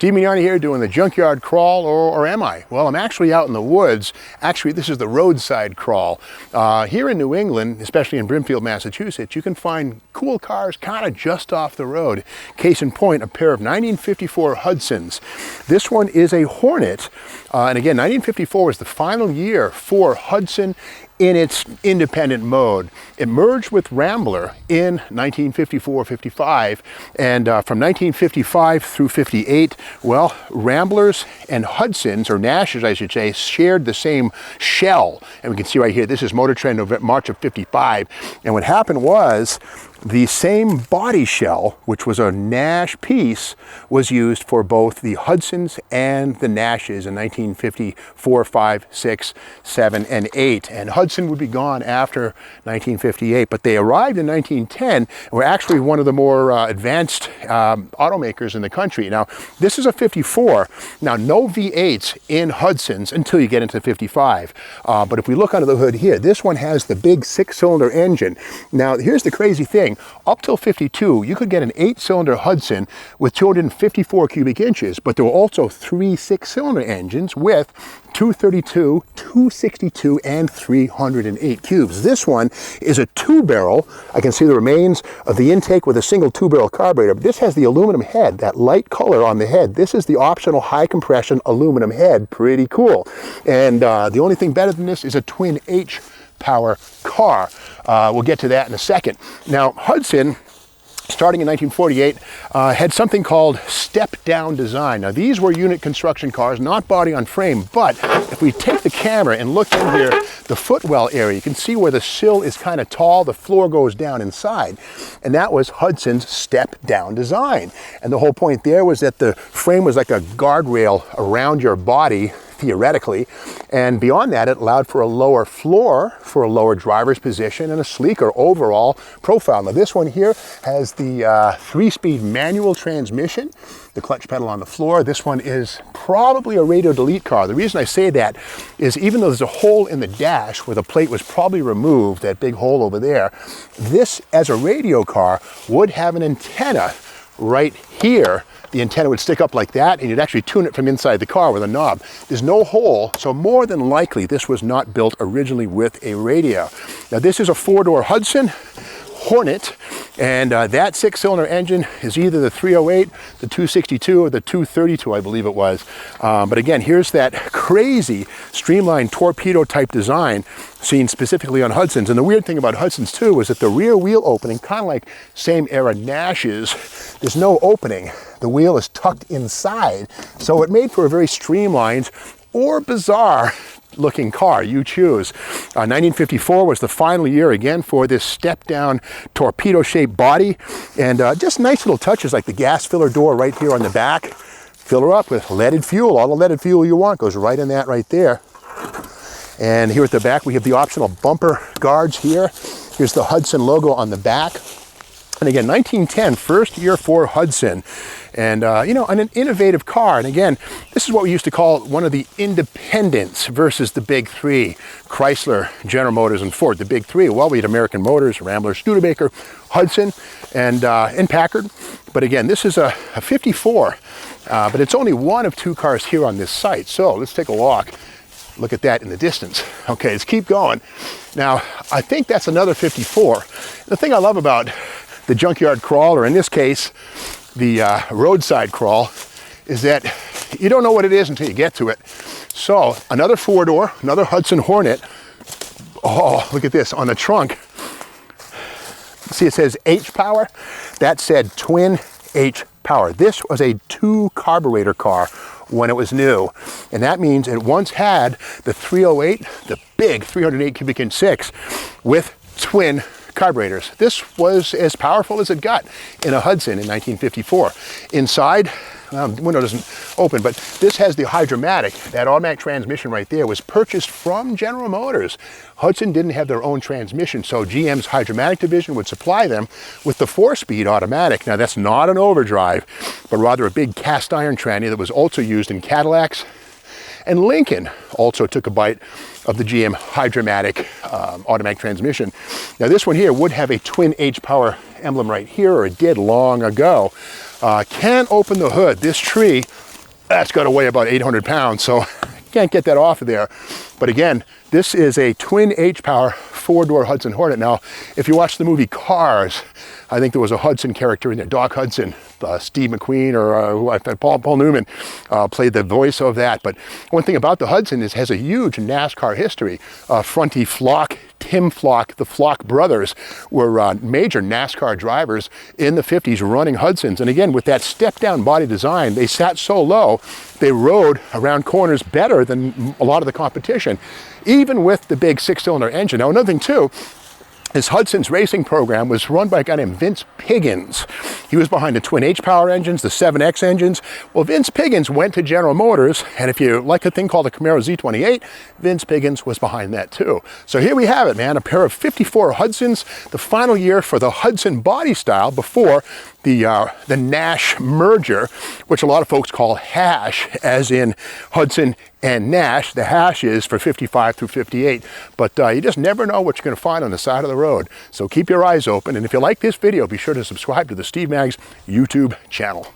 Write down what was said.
Steve Mignani here doing the junkyard crawl, or am I? Well, I'm actually out in the woods. Actually, this is the roadside crawl. Here in New England, especially in Brimfield, Massachusetts, you can find cool cars kind of just off the road. Case in point, a pair of 1954 Hudsons. This one is a Hornet, and again, 1954 was the final year for Hudson in its independent mode. It merged with Rambler in 1954-55, and from 1955 through 58, well, Ramblers and Hudsons, or Nashes I should say, shared the same shell. And we can see right here, this is Motor Trend March of 55, and what happened was the same body shell, which was a Nash piece, was used for both the Hudsons and the Nashes in 1954, 5, 6, 7, and 8. And Hudson would be gone after 1958, but they arrived in 1910 and were actually one of the more advanced automakers in the country. Now, this is a 54. Now, no V8s in Hudsons until you get into 55. But if we look under the hood here, this one has the big 6-cylinder engine. Now, here's the crazy thing. Up till 52, you could get an 8-cylinder Hudson with 254 cubic inches, but there were also 3 6-cylinder engines with 232, 262, and 308 cubes. This one is a 2-barrel. I can see the remains of the intake with a single 2-barrel carburetor, but this has the aluminum head, that light color on the head. This is the optional high compression aluminum head. Pretty cool. And the only thing better than this is a twin H power car. We'll get to that in a second. Now, Hudson, starting in 1948, had something called step-down design. Now, these were unit construction cars, not body on frame, but if we take the camera and look in here, the footwell area, you can see where the sill is kind of tall, the floor goes down inside, and that was Hudson's step-down design. And the whole point there was that the frame was like a guardrail around your body, theoretically, and beyond that, it allowed for a lower floor, for a lower driver's position, and a sleeker overall profile. Now, this one here has the 3-speed manual transmission, the clutch pedal on the floor. This one is probably a radio delete car. The reason I say that is even though there's a hole in the dash where the plate was probably removed, that big hole over there, this, as a radio car, would have an antenna right here. The antenna would stick up like that, and you'd actually tune it from inside the car with a knob. There's no hole, so more than likely this was not built originally with a radio. Now, this is a 4-door Hudson Hornet, and that 6-cylinder engine is either the 308, the 262, or the 232, I believe it was. But again, here's that crazy streamlined torpedo type design seen specifically on Hudsons. And the weird thing about Hudsons too is that the rear wheel opening, kind of like same era Nashes, there's no opening. The wheel is tucked inside, so it made for a very streamlined or bizarre looking car, you choose. 1954 was the final year again for this step down torpedo shaped body, and just nice little touches like the gas filler door right here on the back. Fill her up with leaded fuel. All the leaded fuel you want goes right in that right there. And here at the back we have the optional bumper guards here. Here's the Hudson logo on the back. And again, 1910, first year for Hudson. And, you know, an innovative car. And again, this is what we used to call one of the independents versus the big three. Chrysler, General Motors, and Ford. The big three, well, we had American Motors, Rambler, Studebaker, Hudson, and Packard. But again, this is a 54, but it's only one of 2 cars here on this site. So let's take a walk. Look at that in the distance. Okay, let's keep going. Now, I think that's another 54. The thing I love about the junkyard crawl, or in this case, the roadside crawl, is that you don't know what it is until you get to it. So, another 4-door, another Hudson Hornet. Oh, look at this, on the trunk. See, it says H power. That said twin H power. This was a 2-carburetor car when it was new. And that means it once had the 308, the big 308 cubic inch 6 with twin carburetors. This was as powerful as it got in a Hudson in 1954. Inside, the window doesn't open, but this has the Hydromatic. That automatic transmission right there was purchased from General Motors. Hudson didn't have their own transmission, so GM's Hydromatic division would supply them with the 4-speed automatic. Now, that's not an overdrive, but rather a big cast iron tranny that was also used in Cadillacs. And Lincoln also took a bite of the GM Hydromatic automatic transmission. Now, this one here would have a twin H power emblem right here, or it did long ago. Can't open the hood. This tree That's got to weigh about 800 pounds, so can't get that off of there. But again, this is a twin H-Power 4-door Hudson Hornet. Now, if you watch the movie Cars, I think there was a Hudson character in there, Doc Hudson, Steve McQueen, or Paul Newman played the voice of that. But one thing about the Hudson is it has a huge NASCAR history. Fronty Flock, Tim Flock, the Flock brothers were major NASCAR drivers in the 50s running Hudsons. And again, with that step-down body design, they sat so low, they rode around corners better than a lot of the competition, even with the big 6-cylinder engine. Now, another thing too, this Hudson's racing program was run by a guy named Vince Piggins. He was behind the twin H-Power engines, the 7X engines. Well, Vince Piggins went to General Motors, and if you like a thing called the Camaro Z28, Vince Piggins was behind that too. So here we have it, man, a pair of 54 Hudsons, the final year for the Hudson body style before the Nash merger, which a lot of folks call hash, as in Hudson and Nash. The hash is for 55 through 58, but you just never know what you're going to find on the side of the road. So keep your eyes open, and if you like this video, be sure to subscribe to the Steve Maggs YouTube channel.